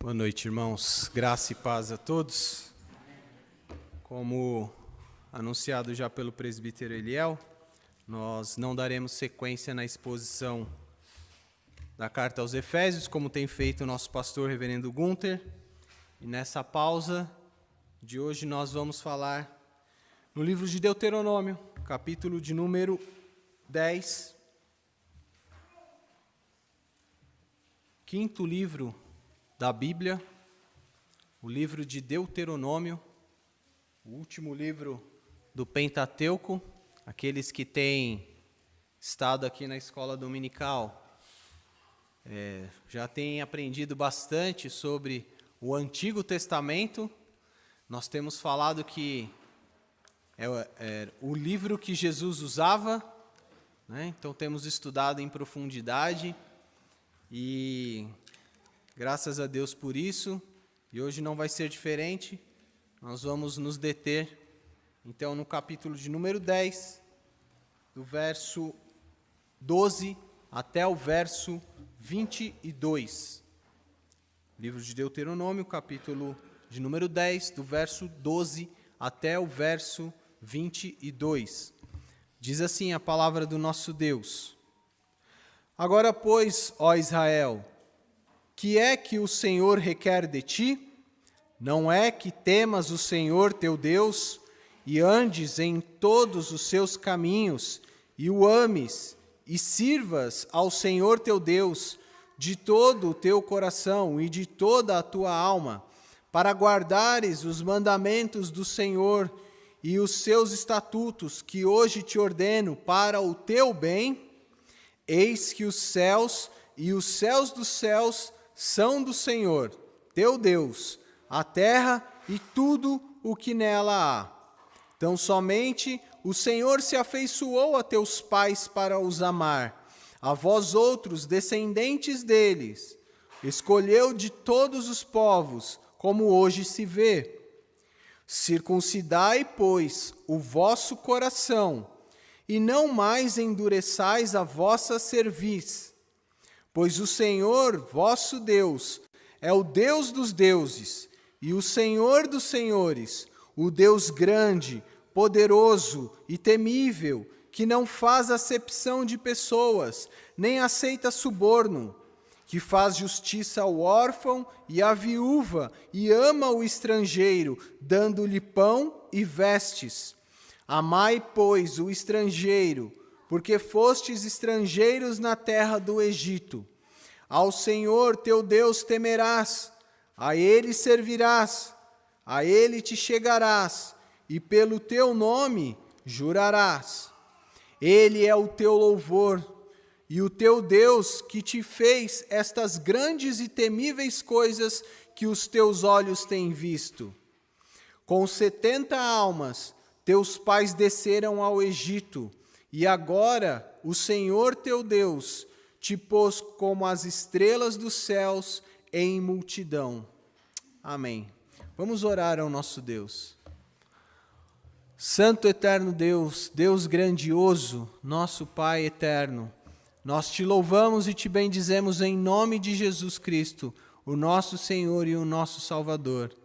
Boa noite, irmãos. Graça e paz a todos. Como anunciado já pelo presbítero Eliel, nós não daremos sequência na exposição da carta aos Efésios, como tem feito o nosso pastor, reverendo Gunther. E nessa pausa de hoje nós vamos falar no livro de Deuteronômio, capítulo de número 10. Quinto livro da Bíblia, o livro de Deuteronômio, o último livro do Pentateuco. Aqueles que têm estado aqui na escola dominical já têm aprendido bastante sobre o Antigo Testamento. Nós temos falado que é o livro que Jesus usava, né? Então temos estudado em profundidade e graças a Deus por isso, e hoje não vai ser diferente. Nós vamos nos deter, então, no capítulo de número 10, do verso 12 até o verso 22. Livro de Deuteronômio, capítulo de número 10, do verso 12 até o verso 22. Diz assim a palavra do nosso Deus: Agora, pois, ó Israel, que é que o Senhor requer de ti? Não é que temas o Senhor teu Deus e andes em todos os seus caminhos e o ames e sirvas ao Senhor teu Deus de todo o teu coração e de toda a tua alma, para guardares os mandamentos do Senhor e os seus estatutos que hoje te ordeno para o teu bem? Eis que os céus e os céus dos céus são do Senhor, teu Deus, a terra e tudo o que nela há. Então somente o Senhor se afeiçoou a teus pais para os amar, a vós outros, descendentes deles, escolheu de todos os povos, como hoje se vê. Circuncidai, pois, o vosso coração, e não mais endureçais a vossa cerviz. Pois o Senhor, vosso Deus, é o Deus dos deuses e o Senhor dos senhores, o Deus grande, poderoso e temível, que não faz acepção de pessoas, nem aceita suborno, que faz justiça ao órfão e à viúva e ama o estrangeiro, dando-lhe pão e vestes. Amai, pois, o estrangeiro, porque fostes estrangeiros na terra do Egito. Ao Senhor teu Deus temerás, a Ele servirás, a Ele te chegarás, e pelo teu nome jurarás. Ele é o teu louvor, e o teu Deus que te fez estas grandes e temíveis coisas que os teus olhos têm visto. Com 70 almas, teus pais desceram ao Egito, e agora o Senhor teu Deus te pôs como as estrelas dos céus em multidão. Amém. Vamos orar ao nosso Deus. Santo eterno Deus, Deus grandioso, nosso Pai eterno, nós te louvamos e te bendizemos em nome de Jesus Cristo, o nosso Senhor e o nosso Salvador.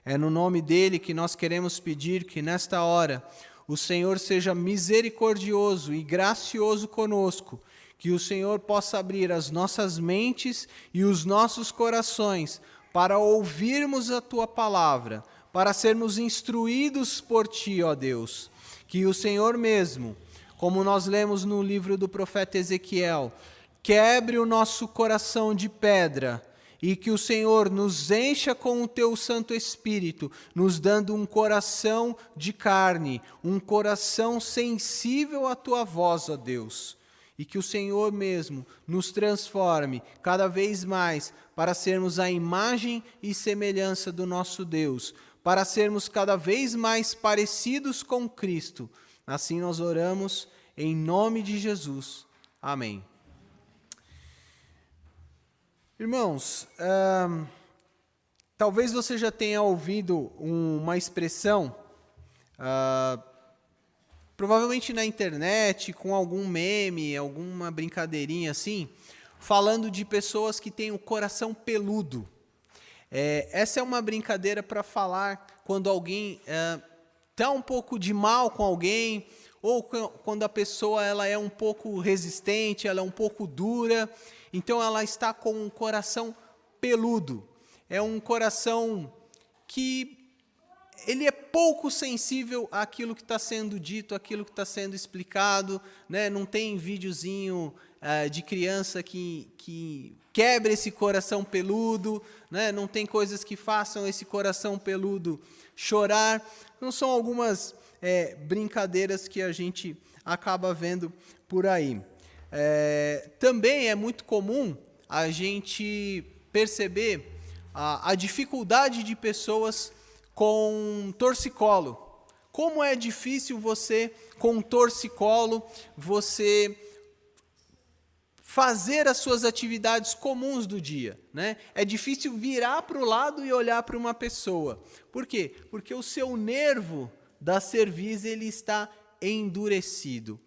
É no nome dele que nós queremos pedir que nesta hora o Senhor seja misericordioso e gracioso conosco, que o Senhor possa abrir as nossas mentes e os nossos corações para ouvirmos a tua palavra, para sermos instruídos por ti, ó Deus. Que o Senhor mesmo, como nós lemos no livro do profeta Ezequiel, quebre o nosso coração de pedra, e que o Senhor nos encha com o teu Santo Espírito, nos dando um coração de carne, um coração sensível à tua voz, ó Deus. E que o Senhor mesmo nos transforme cada vez mais para sermos a imagem e semelhança do nosso Deus, para sermos cada vez mais parecidos com Cristo. Assim nós oramos em nome de Jesus. Amém. Irmãos, talvez você já tenha ouvido uma expressão, provavelmente na internet, com algum meme, alguma brincadeirinha assim, falando de pessoas que têm o coração peludo. Essa é uma brincadeira para falar quando alguém está um pouco de mal com alguém, ou quando a pessoa ela é um pouco resistente, ela é um pouco dura, então ela está com um coração peludo. É um coração que ele é pouco sensível àquilo que está sendo dito, àquilo que está sendo explicado, né? Não tem videozinho de criança que quebre esse coração peludo, né? Não tem coisas que façam esse coração peludo chorar. Não são algumas brincadeiras que a gente acaba vendo por aí. Também é muito comum a gente perceber a dificuldade de pessoas com torcicolo. Como é difícil você, com torcicolo, você fazer as suas atividades comuns do dia, né? É difícil virar para o lado e olhar para uma pessoa. Por quê? Porque o seu nervo da cerviz ele está endurecido.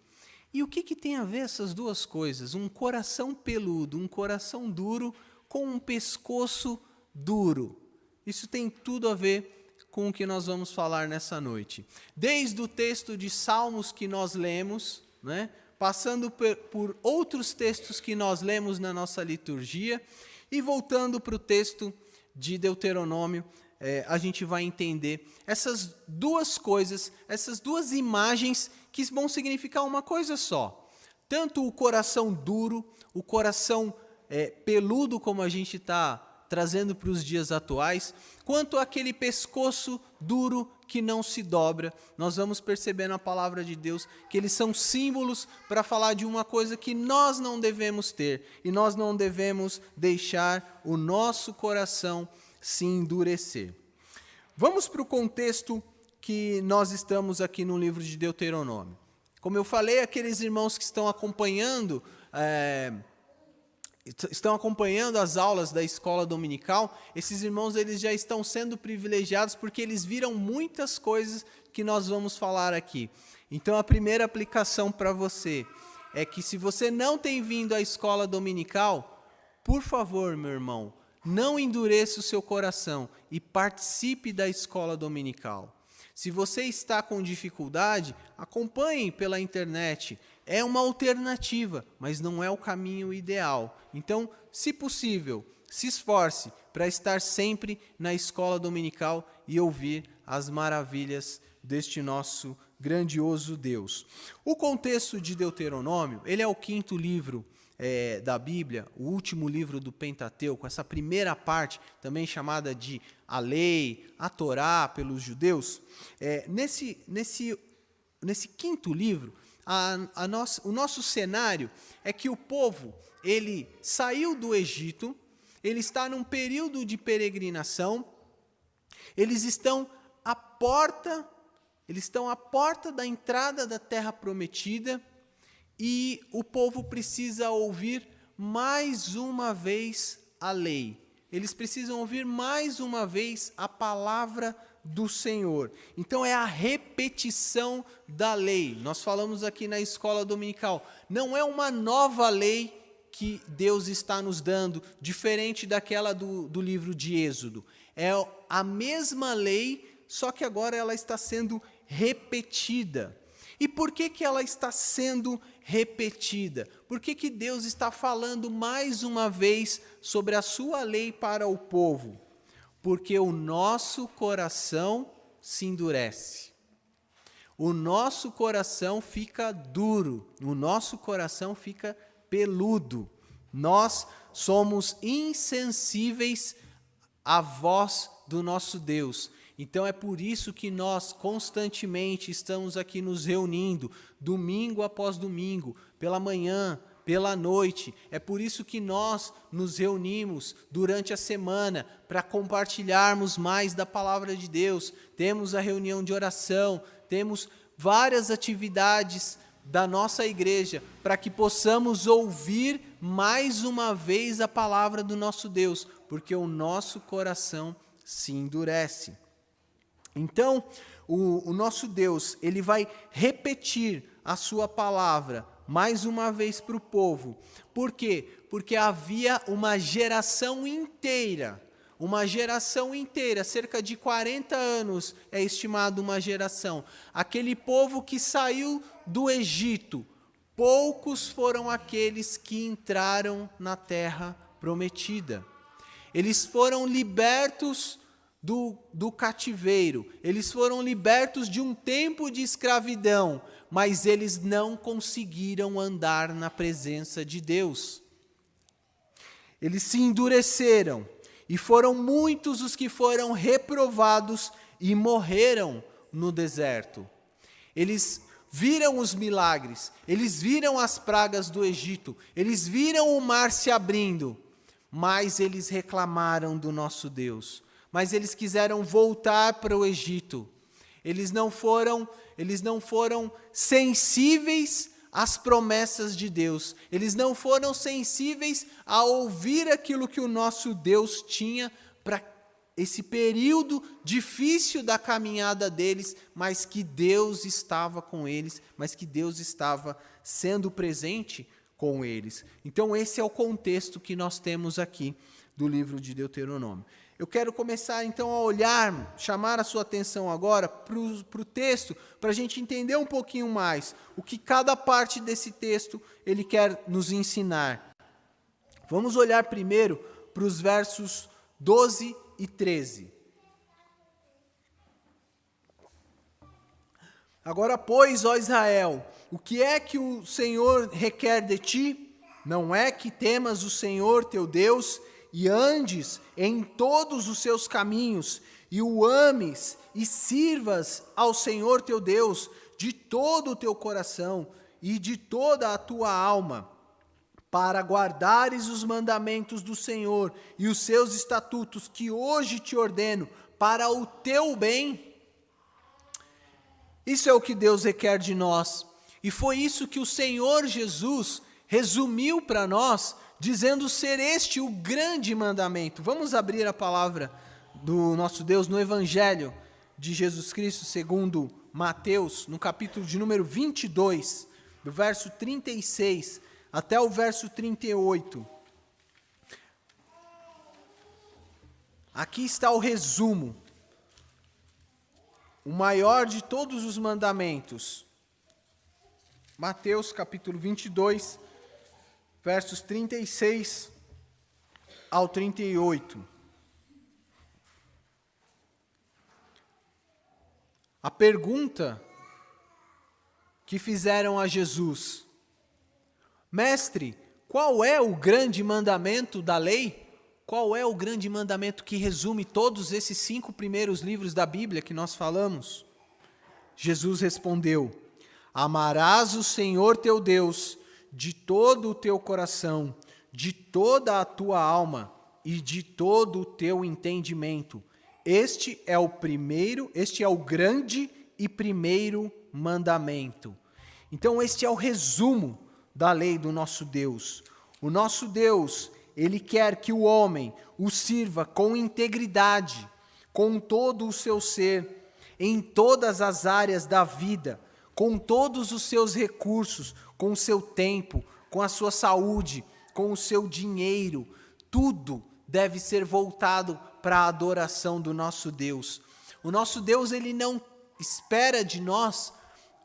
E o que tem a ver essas duas coisas? Um coração peludo, um coração duro com um pescoço duro. Isso tem tudo a ver com o que nós vamos falar nessa noite. Desde o texto de Salmos que nós lemos, né, passando por outros textos que nós lemos na nossa liturgia e voltando para o texto de Deuteronômio, a gente vai entender essas duas coisas, essas duas imagens que vão significar uma coisa só. Tanto o coração duro, o coração peludo, como a gente está trazendo para os dias atuais, quanto aquele pescoço duro que não se dobra. Nós vamos perceber na palavra de Deus que eles são símbolos para falar de uma coisa que nós não devemos ter, e nós não devemos deixar o nosso coração se endurecer. Vamos para o contexto que nós estamos aqui no livro de Deuteronômio. Como eu falei, aqueles irmãos que estão acompanhando as aulas da escola dominical, esses irmãos eles já estão sendo privilegiados porque eles viram muitas coisas que nós vamos falar aqui. Então a primeira aplicação para você é que se você não tem vindo à escola dominical, por favor, meu irmão, não endureça o seu coração e participe da escola dominical. Se você está com dificuldade, acompanhe pela internet. É uma alternativa, mas não é o caminho ideal. Então, se possível, se esforce para estar sempre na escola dominical e ouvir as maravilhas deste nosso grandioso Deus. O contexto de Deuteronômio, ele é o 5º livro da Bíblia, o último livro do Pentateuco, essa primeira parte, também chamada de a lei, a Torá pelos judeus. Nesse 5º livro, o nosso cenário é que o povo ele saiu do Egito, ele está num período de peregrinação, eles estão à porta da entrada da terra prometida, e o povo precisa ouvir mais uma vez a lei. Eles precisam ouvir mais uma vez a palavra do Senhor. Então é a repetição da lei. Nós falamos aqui na escola dominical, não é uma nova lei que Deus está nos dando, diferente daquela do livro de Êxodo. É a mesma lei, só que agora ela está sendo repetida. E por que ela está sendo repetida? Por que Deus está falando mais uma vez sobre a sua lei para o povo? Porque o nosso coração se endurece. O nosso coração fica duro, o nosso coração fica peludo. Nós somos insensíveis à voz do nosso Deus. Então é por isso que nós constantemente estamos aqui nos reunindo, domingo após domingo, pela manhã, pela noite. É por isso que nós nos reunimos durante a semana para compartilharmos mais da palavra de Deus. Temos a reunião de oração, temos várias atividades da nossa igreja para que possamos ouvir mais uma vez a palavra do nosso Deus, porque o nosso coração se endurece. Então, o nosso Deus, ele vai repetir a sua palavra mais uma vez para o povo. Por quê? Porque havia uma geração inteira, uma geração inteira, cerca de 40 anos é estimado uma geração. Aquele povo que saiu do Egito, poucos foram aqueles que entraram na terra prometida. Eles foram libertos do cativeiro, eles foram libertos de um tempo de escravidão, mas eles não conseguiram andar na presença de Deus. Eles se endureceram, e foram muitos os que foram reprovados e morreram no deserto. Eles viram os milagres, eles viram as pragas do Egito, eles viram o mar se abrindo, mas eles reclamaram do nosso Deus. Mas eles quiseram voltar para o Egito. Eles não foram sensíveis às promessas de Deus. Eles não foram sensíveis a ouvir aquilo que o nosso Deus tinha para esse período difícil da caminhada deles, mas que Deus estava com eles, mas que Deus estava sendo presente com eles. Então esse é o contexto que nós temos aqui do livro de Deuteronômio. Eu quero começar então a olhar, chamar a sua atenção agora para o texto, para a gente entender um pouquinho mais o que cada parte desse texto ele quer nos ensinar. Vamos olhar primeiro para os versos 12 e 13. Agora, pois, ó Israel, o que é que o Senhor requer de ti? Não é que temas o Senhor teu Deus e andes em todos os seus caminhos, e o ames e sirvas ao Senhor teu Deus de todo o teu coração e de toda a tua alma, para guardares os mandamentos do Senhor e os seus estatutos que hoje te ordeno para o teu bem. Isso é o que Deus requer de nós, e foi isso que o Senhor Jesus resumiu para nós, dizendo ser este o grande mandamento. Vamos abrir a palavra do nosso Deus no Evangelho de Jesus Cristo segundo Mateus, no capítulo de número 22, do verso 36 até o verso 38. Aqui está o resumo, o maior de todos os mandamentos. Mateus capítulo 22, versos 36 ao 38. A pergunta que fizeram a Jesus: Mestre, qual é o grande mandamento da lei? Qual é o grande mandamento que resume todos esses 5 primeiros livros da Bíblia que nós falamos? Jesus respondeu: Amarás o Senhor teu Deus de todo o teu coração, de toda a tua alma e de todo o teu entendimento. Este é o grande e primeiro mandamento. Então este é o resumo da lei do nosso Deus. O nosso Deus, ele quer que o homem o sirva com integridade, com todo o seu ser, em todas as áreas da vida, com todos os seus recursos, com o seu tempo, com a sua saúde, com o seu dinheiro. Tudo deve ser voltado para a adoração do nosso Deus. O nosso Deus, ele não espera de nós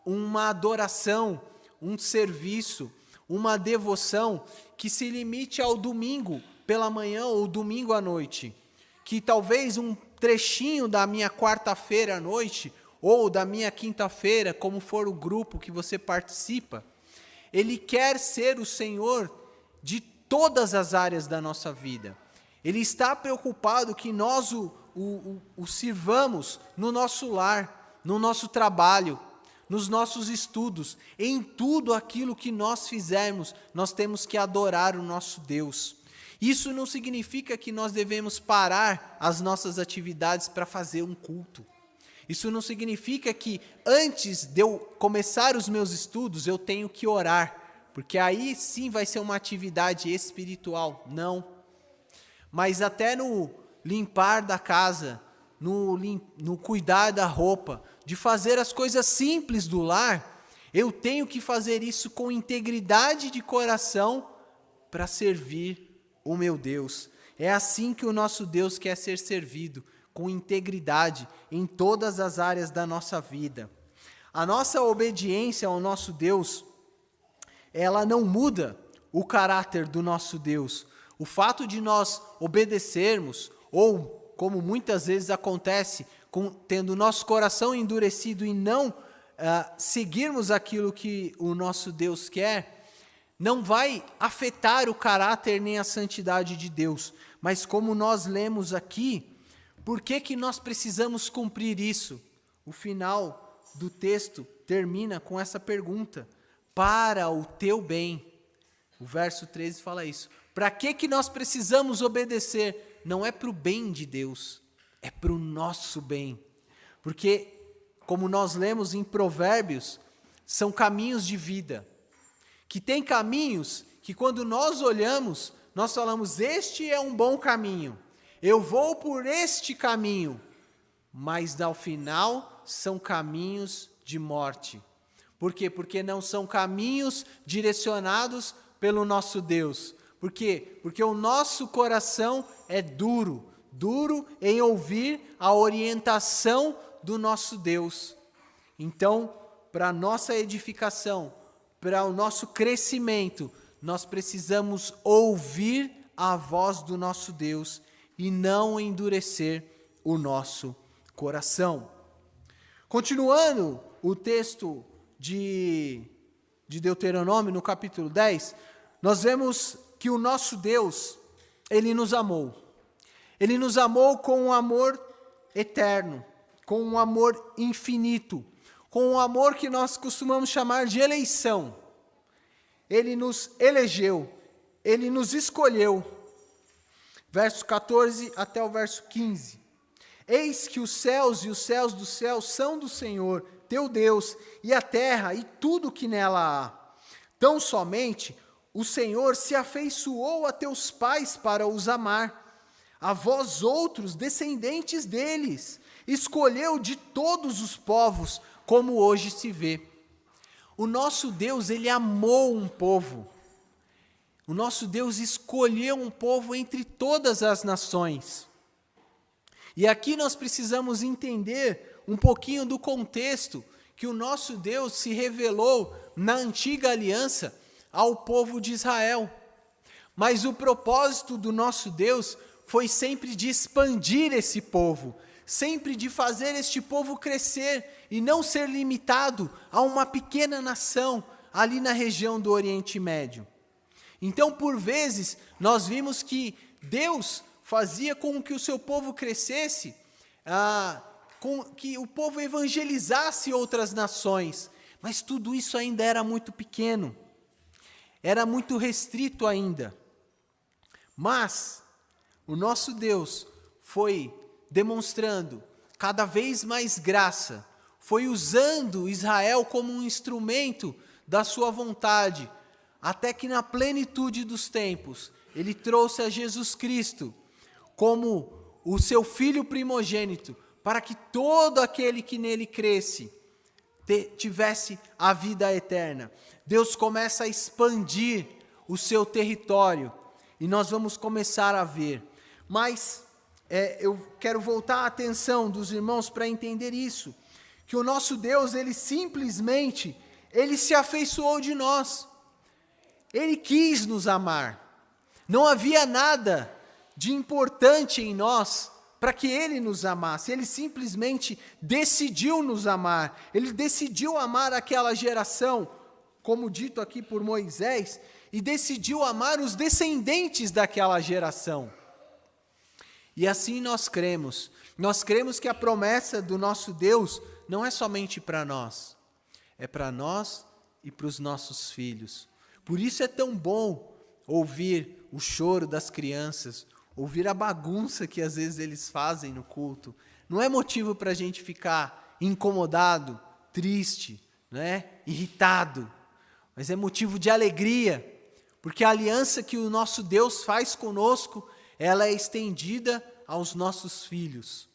uma adoração, um serviço, uma devoção que se limite ao domingo pela manhã ou domingo à noite. Que talvez um trechinho da minha quarta-feira à noite ou da minha quinta-feira, como for o grupo que você participa, ele quer ser o Senhor de todas as áreas da nossa vida. Ele está preocupado que nós o sirvamos no nosso lar, no nosso trabalho, nos nossos estudos, em tudo aquilo que nós fizermos, nós temos que adorar o nosso Deus. Isso não significa que nós devemos parar as nossas atividades para fazer um culto. Isso não significa que antes de eu começar os meus estudos, eu tenho que orar, porque aí sim vai ser uma atividade espiritual. Não. Mas até no limpar da casa, no cuidar da roupa, de fazer as coisas simples do lar, eu tenho que fazer isso com integridade de coração para servir o meu Deus. É assim que o nosso Deus quer ser servido, com integridade em todas as áreas da nossa vida. A nossa obediência ao nosso Deus, ela não muda o caráter do nosso Deus. O fato de nós obedecermos, ou como muitas vezes acontece, tendo o nosso coração endurecido e não seguirmos aquilo que o nosso Deus quer, não vai afetar o caráter nem a santidade de Deus. Mas como nós lemos aqui, por que nós precisamos cumprir isso? O final do texto termina com essa pergunta: para o teu bem. O verso 13 fala isso. Para que nós precisamos obedecer? Não é para o bem de Deus, é para o nosso bem. Porque, como nós lemos em Provérbios, são caminhos de vida. Que tem caminhos que quando nós olhamos, nós falamos: este é um bom caminho, eu vou por este caminho. Mas ao final são caminhos de morte. Por quê? Porque não são caminhos direcionados pelo nosso Deus. Por quê? Porque o nosso coração é duro em ouvir a orientação do nosso Deus. Então, para a nossa edificação, para o nosso crescimento, nós precisamos ouvir a voz do nosso Deus e não endurecer o nosso coração. Continuando o texto de Deuteronômio, no capítulo 10, nós vemos que o nosso Deus, Ele nos amou. Ele nos amou com um amor eterno, com um amor infinito, com um amor que nós costumamos chamar de eleição. Ele nos elegeu, Ele nos escolheu. Verso 14 até o verso 15. Eis que os céus e os céus dos céus são do Senhor, teu Deus, e a terra e tudo que nela há. Tão somente o Senhor se afeiçoou a teus pais para os amar. A vós outros, descendentes deles, escolheu de todos os povos, como hoje se vê. O nosso Deus, Ele amou um povo. O nosso Deus escolheu um povo entre todas as nações. E aqui nós precisamos entender um pouquinho do contexto que o nosso Deus se revelou na antiga aliança ao povo de Israel. Mas o propósito do nosso Deus foi sempre de expandir esse povo, sempre de fazer este povo crescer e não ser limitado a uma pequena nação ali na região do Oriente Médio. Então, por vezes, nós vimos que Deus fazia com que o seu povo crescesse, com que o povo evangelizasse outras nações, mas tudo isso ainda era muito pequeno, era muito restrito ainda. Mas o nosso Deus foi demonstrando cada vez mais graça, foi usando Israel como um instrumento da sua vontade, até que na plenitude dos tempos, Ele trouxe a Jesus Cristo como o seu Filho primogênito, para que todo aquele que nele cresce tivesse a vida eterna. Deus começa a expandir o seu território, e nós vamos começar a ver. Mas eu quero voltar a atenção dos irmãos para entender isso, que o nosso Deus, Ele simplesmente, Ele se afeiçoou de nós. Ele quis nos amar. Não havia nada de importante em nós para que Ele nos amasse. Ele simplesmente decidiu nos amar. Ele decidiu amar aquela geração, como dito aqui por Moisés, e decidiu amar os descendentes daquela geração. E assim nós cremos. Nós cremos que a promessa do nosso Deus não é somente para nós, é para nós e para os nossos filhos. Por isso é tão bom ouvir o choro das crianças, ouvir a bagunça que às vezes eles fazem no culto. Não é motivo para a gente ficar incomodado, triste, irritado, mas é motivo de alegria, porque a aliança que o nosso Deus faz conosco, ela é estendida aos nossos filhos.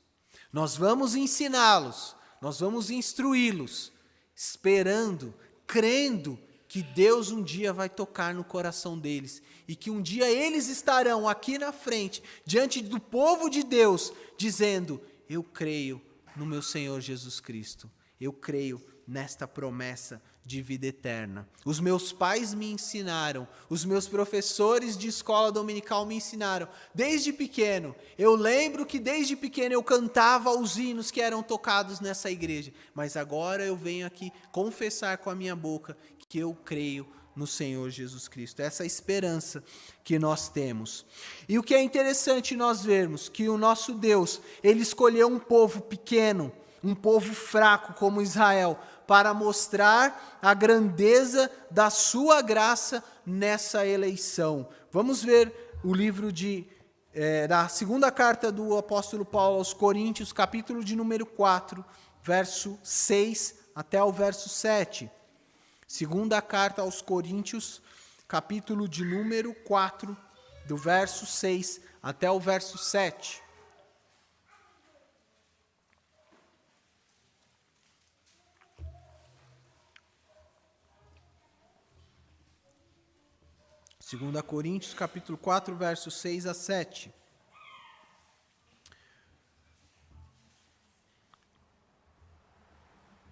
Nós vamos ensiná-los, nós vamos instruí-los, esperando, crendo que Deus um dia vai tocar no coração deles e que um dia eles estarão aqui na frente, diante do povo de Deus, dizendo: eu creio no meu Senhor Jesus Cristo, eu creio nesta promessa de vida eterna. Os meus pais me ensinaram, os meus professores de escola dominical me ensinaram, desde pequeno. Eu lembro que desde pequeno eu cantava os hinos que eram tocados nessa igreja, mas agora eu venho aqui confessar com a minha boca que eu creio no Senhor Jesus Cristo. Essa é a esperança que nós temos. E o que é interessante nós vermos, que o nosso Deus, Ele escolheu um povo pequeno, um povo fraco como Israel, para mostrar a grandeza da sua graça nessa eleição. Vamos ver o livro da segunda carta do apóstolo Paulo aos Coríntios, capítulo de número 4, verso 6 até o verso 7. Segunda carta aos Coríntios, capítulo de número 4, do verso 6 até o verso 7. Segunda Coríntios, capítulo 4, versos 6 a 7.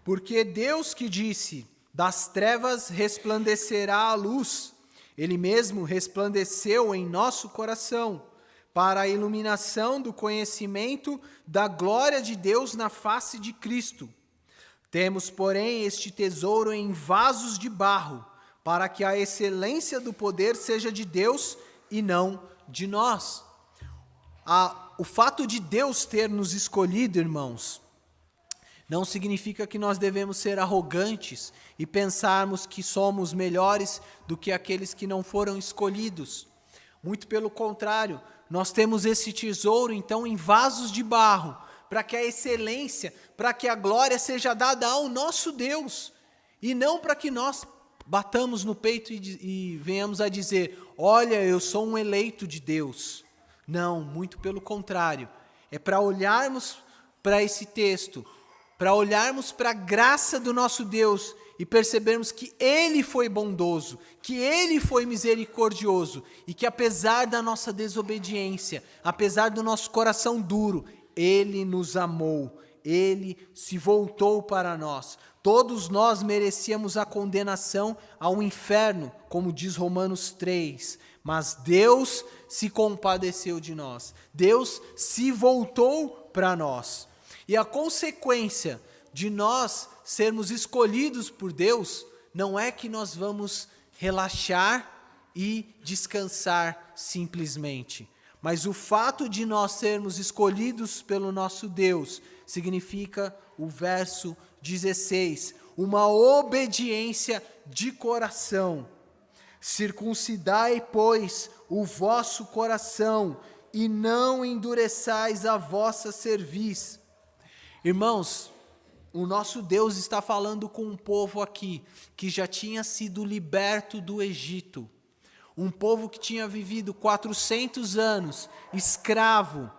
Porque Deus que disse: das trevas resplandecerá a luz, Ele mesmo resplandeceu em nosso coração, para a iluminação do conhecimento da glória de Deus na face de Cristo. Temos, porém, este tesouro em vasos de barro, para que a excelência do poder seja de Deus e não de nós. O fato de Deus ter nos escolhido, irmãos, não significa que nós devemos ser arrogantes e pensarmos que somos melhores do que aqueles que não foram escolhidos. Muito pelo contrário, nós temos esse tesouro, então, em vasos de barro, para que a excelência, para que a glória seja dada ao nosso Deus, e não para que nós batamos no peito e venhamos a dizer: olha, eu sou um eleito de Deus. Não, muito pelo contrário. É para olharmos para esse texto, para olharmos para a graça do nosso Deus e percebermos que Ele foi bondoso, que Ele foi misericordioso e que apesar da nossa desobediência, apesar do nosso coração duro, Ele nos amou, Ele se voltou para nós. Todos nós merecíamos a condenação ao inferno, como diz Romanos 3, mas Deus se compadeceu de nós, Deus se voltou para nós. E a consequência de nós sermos escolhidos por Deus não é que nós vamos relaxar e descansar simplesmente, mas o fato de nós sermos escolhidos pelo nosso Deus significa o verso 16, uma obediência de coração. Circuncidai, pois, o vosso coração e não endureçais a vossa cerviz. Irmãos, o nosso Deus está falando com um povo aqui que já tinha sido liberto do Egito. Um povo que tinha vivido 400 anos escravo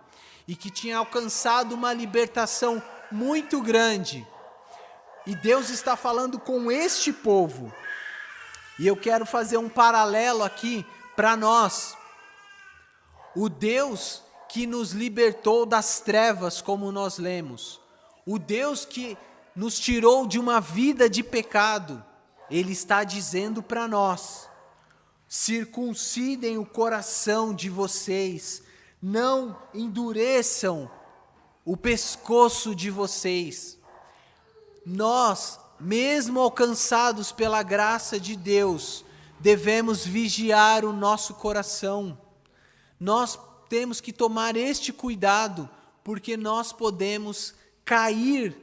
e que tinha alcançado uma libertação muito grande. E Deus está falando com este povo. E eu quero fazer um paralelo aqui para nós. O Deus que nos libertou das trevas, como nós lemos, o Deus que nos tirou de uma vida de pecado, Ele está dizendo para nós: circuncidem o coração de vocês, não endureçam o pescoço de vocês. Nós, mesmo alcançados pela graça de Deus, devemos vigiar o nosso coração. Nós temos que tomar este cuidado, porque nós podemos cair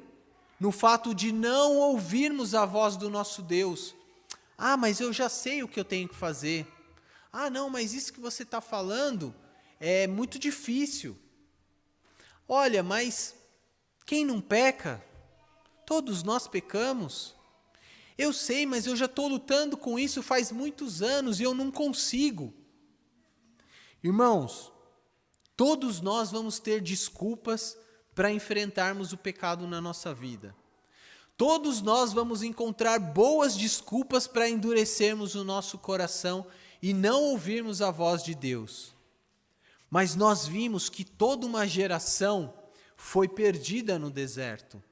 no fato de não ouvirmos a voz do nosso Deus. Ah, mas eu já sei o que eu tenho que fazer. Ah, não, mas isso que você está falando é muito difícil. Olha, mas quem não peca? Todos nós pecamos. Eu sei, mas eu já estou lutando com isso faz muitos anos e eu não consigo. Irmãos, todos nós vamos ter desculpas para enfrentarmos o pecado na nossa vida. Todos nós vamos encontrar boas desculpas para endurecermos o nosso coração e não ouvirmos a voz de Deus. Mas nós vimos que toda uma geração foi perdida no deserto.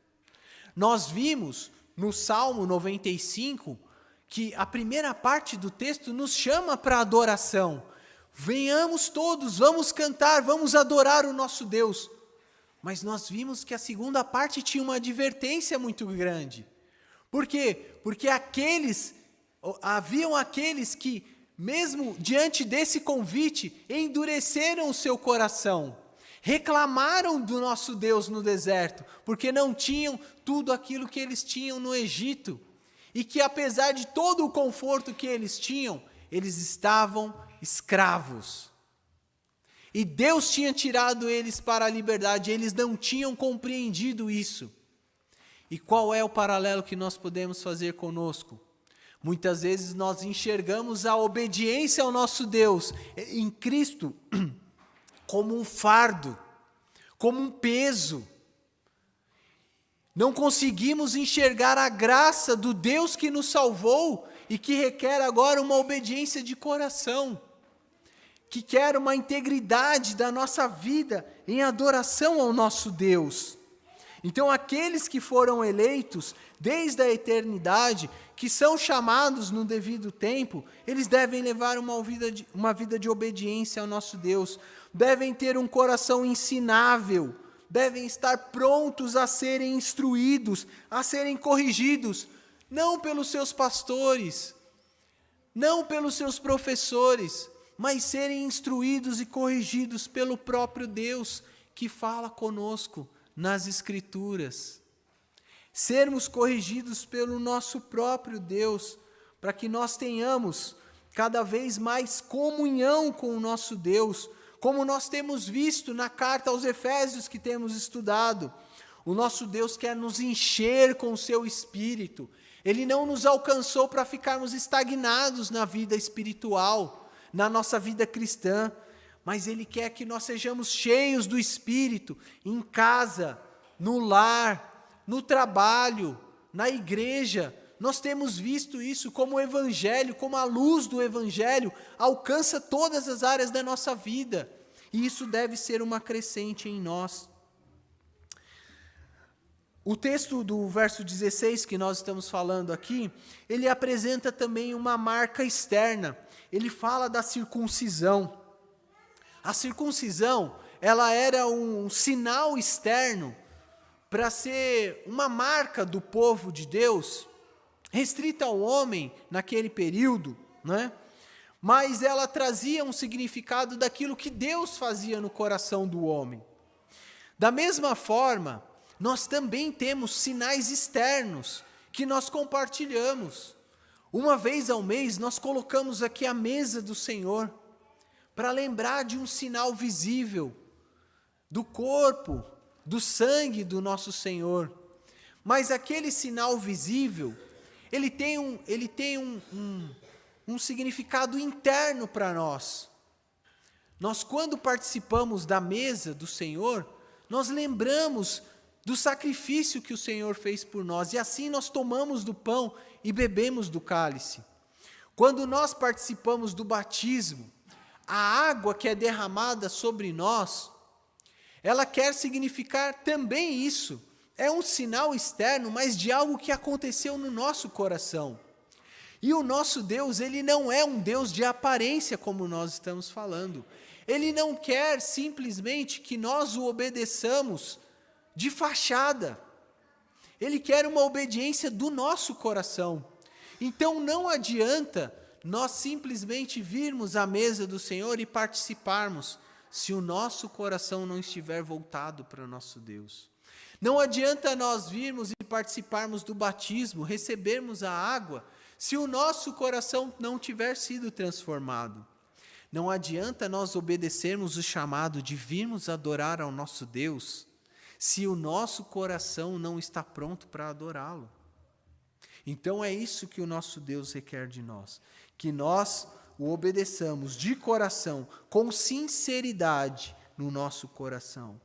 Nós vimos no Salmo 95 que a primeira parte do texto nos chama para adoração. Venhamos todos, vamos cantar, vamos adorar o nosso Deus. Mas nós vimos que a segunda parte tinha uma advertência muito grande. Por quê? Porque haviam aqueles que, mesmo diante desse convite, endureceram o seu coração. Reclamaram do nosso Deus no deserto, porque não tinham tudo aquilo que eles tinham no Egito. E que apesar de todo o conforto que eles tinham, eles estavam escravos. E Deus tinha tirado eles para a liberdade, eles não tinham compreendido isso. E qual é o paralelo que nós podemos fazer conosco? Muitas vezes nós enxergamos a obediência ao nosso Deus em Cristo como um fardo, como um peso. Não conseguimos enxergar a graça do Deus que nos salvou e que requer agora uma obediência de coração, que quer uma integridade da nossa vida em adoração ao nosso Deus. Então, aqueles que foram eleitos desde a eternidade, que são chamados no devido tempo, eles devem levar uma vida de obediência ao nosso Deus, devem ter um coração ensinável, devem estar prontos a serem instruídos, a serem corrigidos, não pelos seus pastores, não pelos seus professores, mas serem instruídos e corrigidos pelo próprio Deus que fala conosco nas Escrituras. Sermos corrigidos pelo nosso próprio Deus, para que nós tenhamos cada vez mais comunhão com o nosso Deus, como nós temos visto na carta aos Efésios que temos estudado. O nosso Deus quer nos encher com o seu Espírito. Ele não nos alcançou para ficarmos estagnados na vida espiritual, na nossa vida cristã, mas Ele quer que nós sejamos cheios do Espírito, em casa, no lar, no trabalho, na igreja. Nós temos visto isso como o Evangelho, como a luz do Evangelho, alcança todas as áreas da nossa vida, e isso deve ser uma crescente em nós. O texto do verso 16 que nós estamos falando aqui, ele apresenta também uma marca externa. Ele fala da circuncisão. A circuncisão, ela era um sinal externo para ser uma marca do povo de Deus, restrita ao homem naquele período, né? Mas ela trazia um significado daquilo que Deus fazia no coração do homem. Da mesma forma, nós também temos sinais externos que nós compartilhamos. Uma vez ao mês, nós colocamos aqui a mesa do Senhor para lembrar de um sinal visível do corpo, do sangue do nosso Senhor. Mas aquele sinal visível, ele tem um significado interno para nós. Nós, quando participamos da mesa do Senhor, nós lembramos do sacrifício que o Senhor fez por nós, e assim nós tomamos do pão e bebemos do cálice. Quando nós participamos do batismo, a água que é derramada sobre nós, ela quer significar também isso. É um sinal externo, mas de algo que aconteceu no nosso coração. E o nosso Deus, ele não é um Deus de aparência, como nós estamos falando. Ele não quer simplesmente que nós o obedeçamos de fachada. Ele quer uma obediência do nosso coração. Então não adianta nós simplesmente virmos à mesa do Senhor e participarmos, se o nosso coração não estiver voltado para o nosso Deus. Não adianta nós virmos e participarmos do batismo, recebermos a água, se o nosso coração não tiver sido transformado. Não adianta nós obedecermos o chamado de virmos adorar ao nosso Deus, se o nosso coração não está pronto para adorá-lo. Então é isso que o nosso Deus requer de nós, que nós o obedeçamos de coração, com sinceridade no nosso coração.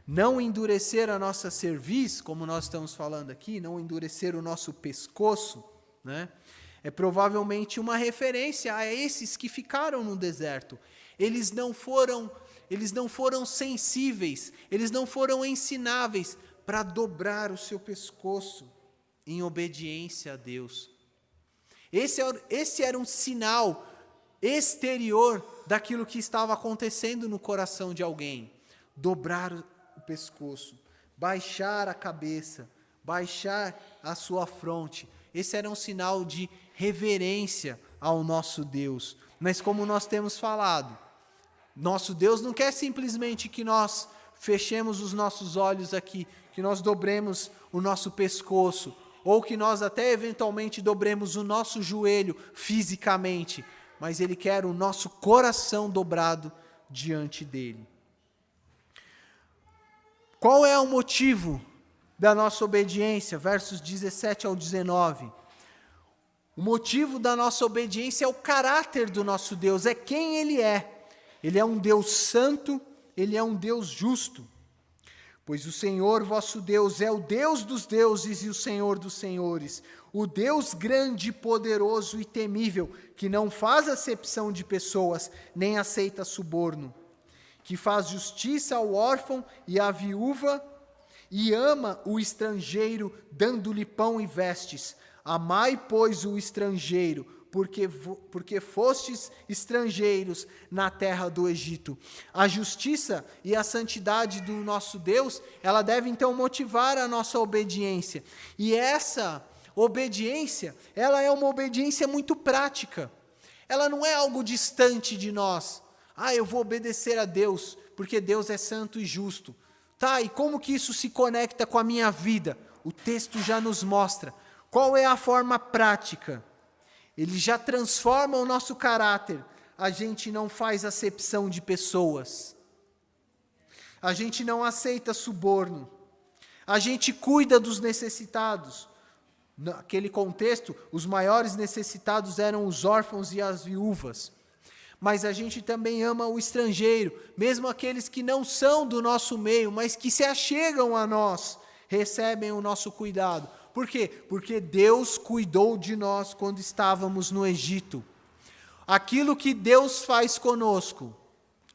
Não endurecer a nossa cerviz, como nós estamos falando aqui, não endurecer o nosso pescoço, né? É provavelmente uma referência a esses que ficaram no deserto. Eles não foram sensíveis, eles não foram ensináveis para dobrar o seu pescoço em obediência a Deus. Esse era um sinal exterior daquilo que estava acontecendo no coração de alguém. Dobrar o pescoço, baixar a cabeça, baixar a sua fronte. Esse era um sinal de reverência ao nosso Deus. Mas como nós temos falado, nosso Deus não quer simplesmente que nós fechemos os nossos olhos aqui, que nós dobremos o nosso pescoço, ou que nós até eventualmente dobremos o nosso joelho fisicamente, mas Ele quer o nosso coração dobrado diante dEle. Qual é o motivo da nossa obediência? Versos 17 ao 19. O motivo da nossa obediência é o caráter do nosso Deus, é quem Ele é. Ele é um Deus santo, Ele é um Deus justo. Pois o Senhor vosso Deus é o Deus dos deuses e o Senhor dos senhores, o Deus grande, poderoso e temível, que não faz acepção de pessoas, nem aceita suborno, que faz justiça ao órfão e à viúva, e ama o estrangeiro, dando-lhe pão e vestes. Amai, pois, o estrangeiro, porque fostes estrangeiros na terra do Egito. A justiça e a santidade do nosso Deus, ela deve então motivar a nossa obediência. E essa obediência, ela é uma obediência muito prática. Ela não é algo distante de nós. Eu vou obedecer a Deus, porque Deus é santo e justo. Tá, e como que isso se conecta com a minha vida? O texto já nos mostra. Qual é a forma prática? Ele já transforma o nosso caráter. A gente não faz acepção de pessoas. A gente não aceita suborno. A gente cuida dos necessitados. Naquele contexto, os maiores necessitados eram os órfãos e as viúvas. Mas a gente também ama o estrangeiro, mesmo aqueles que não são do nosso meio, mas que se achegam a nós, recebem o nosso cuidado. Por quê? Porque Deus cuidou de nós quando estávamos no Egito. Aquilo que Deus faz conosco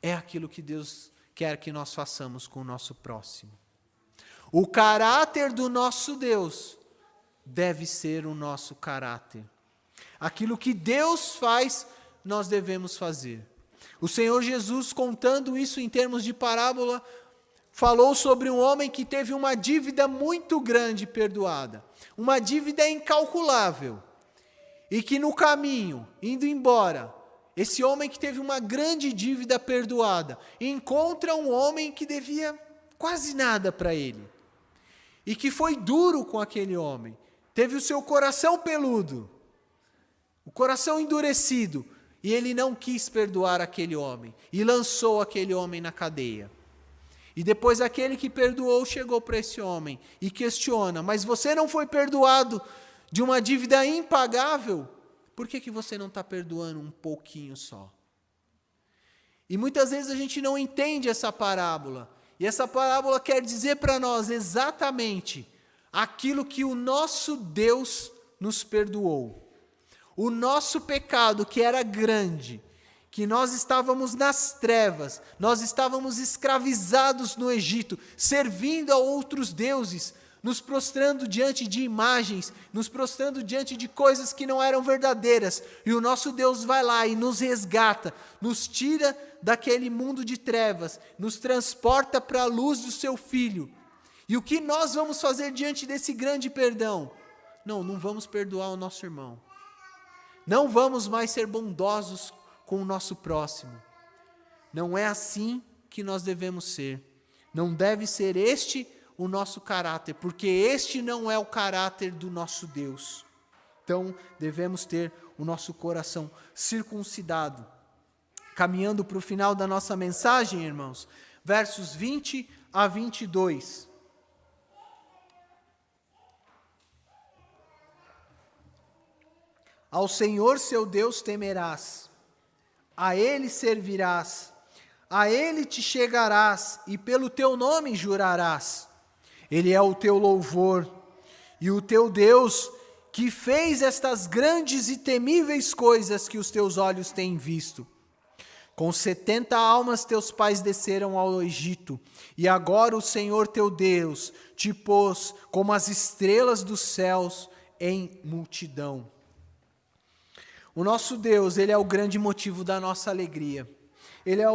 é aquilo que Deus quer que nós façamos com o nosso próximo. O caráter do nosso Deus deve ser o nosso caráter. Aquilo que Deus faz, nós devemos fazer. O Senhor Jesus, contando isso em termos de parábola, falou sobre um homem que teve uma dívida muito grande perdoada. Uma dívida incalculável. E que no caminho, indo embora, esse homem que teve uma grande dívida perdoada, encontra um homem que devia quase nada para ele. E que foi duro com aquele homem. Teve o seu coração peludo. O coração endurecido. E ele não quis perdoar aquele homem. E lançou aquele homem na cadeia. E depois aquele que perdoou chegou para esse homem e questiona: mas você não foi perdoado de uma dívida impagável? Por que você não está perdoando um pouquinho só? E muitas vezes a gente não entende essa parábola. E essa parábola quer dizer para nós exatamente aquilo que o nosso Deus nos perdoou. O nosso pecado, que era grande, que nós estávamos nas trevas, nós estávamos escravizados no Egito, servindo a outros deuses, nos prostrando diante de imagens, nos prostrando diante de coisas que não eram verdadeiras. E o nosso Deus vai lá e nos resgata, nos tira daquele mundo de trevas, nos transporta para a luz do seu Filho. E o que nós vamos fazer diante desse grande perdão? Não vamos perdoar o nosso irmão. Não vamos mais ser bondosos com o nosso próximo. Não é assim que nós devemos ser. Não deve ser este o nosso caráter, porque este não é o caráter do nosso Deus. Então, devemos ter o nosso coração circuncidado. Caminhando para o final da nossa mensagem, irmãos, versos 20 a 22. Ao Senhor seu Deus temerás, a Ele servirás, a ele te chegarás e pelo teu nome jurarás. Ele é o teu louvor e o teu Deus, que fez estas grandes e temíveis coisas que os teus olhos têm visto. Com 70 almas teus pais desceram ao Egito, e agora o Senhor teu Deus te pôs como as estrelas dos céus em multidão. O nosso Deus, Ele é o grande motivo da nossa alegria. Ele é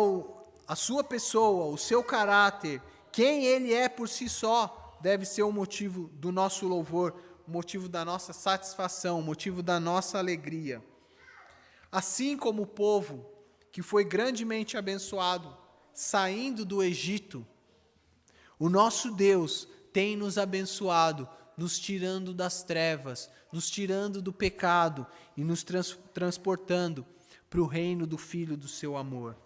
a sua pessoa, o seu caráter, quem Ele é por si só, deve ser o motivo do nosso louvor, o motivo da nossa satisfação, o motivo da nossa alegria. Assim como o povo que foi grandemente abençoado, saindo do Egito, o nosso Deus tem nos abençoado, nos tirando das trevas, nos tirando do pecado e nos transportando para o reino do Filho do seu amor.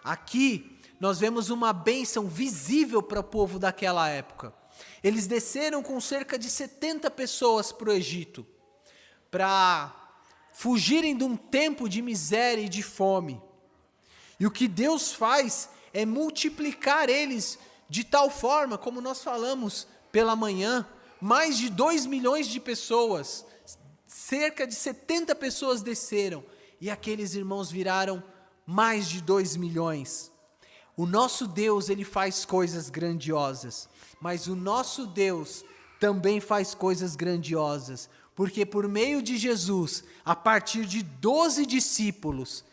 Aqui nós vemos uma bênção visível para o povo daquela época. Eles desceram com cerca de 70 pessoas para o Egito, para fugirem de um tempo de miséria e de fome. E o que Deus faz é multiplicar eles de tal forma, como nós falamos pela manhã, mais de 2 milhões de pessoas, cerca de 70 pessoas desceram, e aqueles irmãos viraram mais de 2 milhões. O nosso Deus, Ele faz coisas grandiosas, mas o nosso Deus também faz coisas grandiosas, porque por meio de Jesus, a partir de 12 discípulos,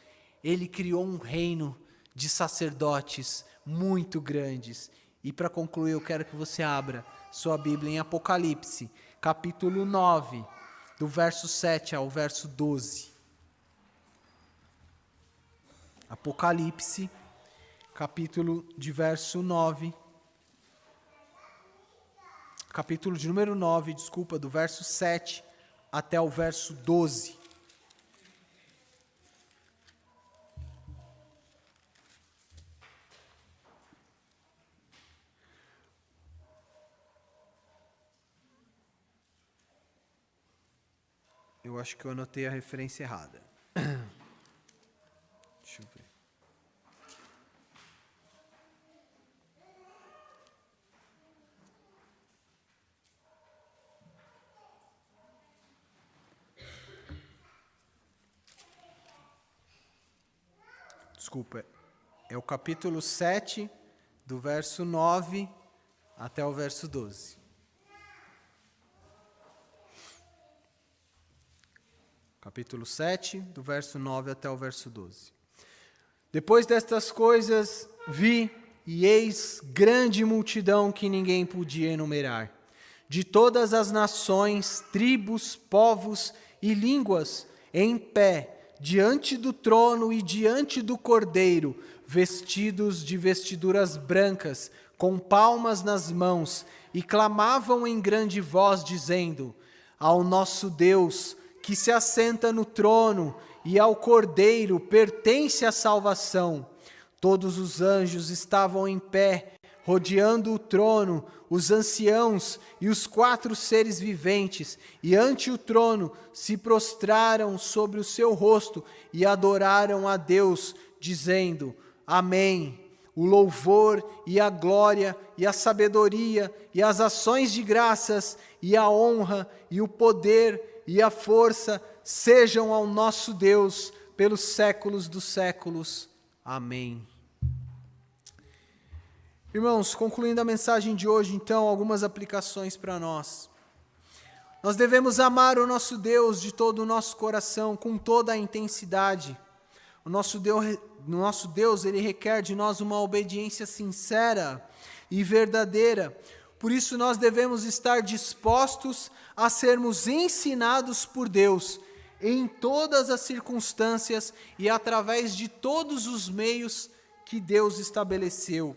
Ele criou um reino de sacerdotes muito grandes. E para concluir, eu quero que você abra sua Bíblia em Apocalipse, capítulo 9, do verso 7 ao verso 12. Apocalipse, capítulo de número 9, do verso 7 até o verso 12. Eu acho que eu anotei a referência errada. Deixa eu ver. Desculpa, é o capítulo 7, do verso 9 até o verso 12. Capítulo 7, do verso 9 até o verso 12. Depois destas coisas, vi, e eis grande multidão que ninguém podia enumerar, de todas as nações, tribos, povos e línguas, em pé, diante do trono e diante do Cordeiro, vestidos de vestiduras brancas, com palmas nas mãos, e clamavam em grande voz, dizendo: ao nosso Deus, que se assenta no trono, e ao Cordeiro pertence a salvação. Todos os anjos estavam em pé, rodeando o trono, os anciãos e os 4 seres viventes, e ante o trono se prostraram sobre o seu rosto e adoraram a Deus, dizendo: Amém. O louvor e a glória e a sabedoria e as ações de graças e a honra e o poder e a força sejam ao nosso Deus pelos séculos dos séculos. Amém. Irmãos, concluindo a mensagem de hoje, então, algumas aplicações para nós. Nós devemos amar o nosso Deus de todo o nosso coração, com toda a intensidade. O nosso Deus, Ele requer de nós uma obediência sincera e verdadeira. Por isso nós devemos estar dispostos a sermos ensinados por Deus em todas as circunstâncias e através de todos os meios que Deus estabeleceu.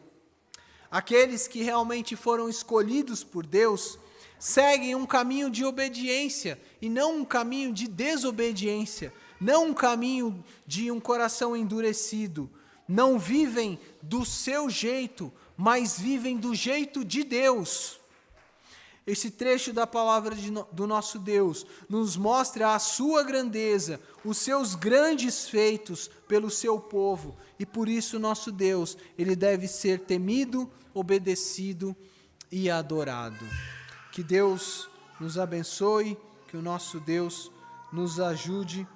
Aqueles que realmente foram escolhidos por Deus seguem um caminho de obediência e não um caminho de desobediência, não um caminho de um coração endurecido. Não vivem do seu jeito, mas vivem do jeito de Deus. esse trecho da palavra do nosso Deus nos mostra a sua grandeza, os seus grandes feitos pelo seu povo, e por isso nosso Deus, ele deve ser temido, obedecido e adorado. Que Deus nos abençoe, que o nosso Deus nos ajude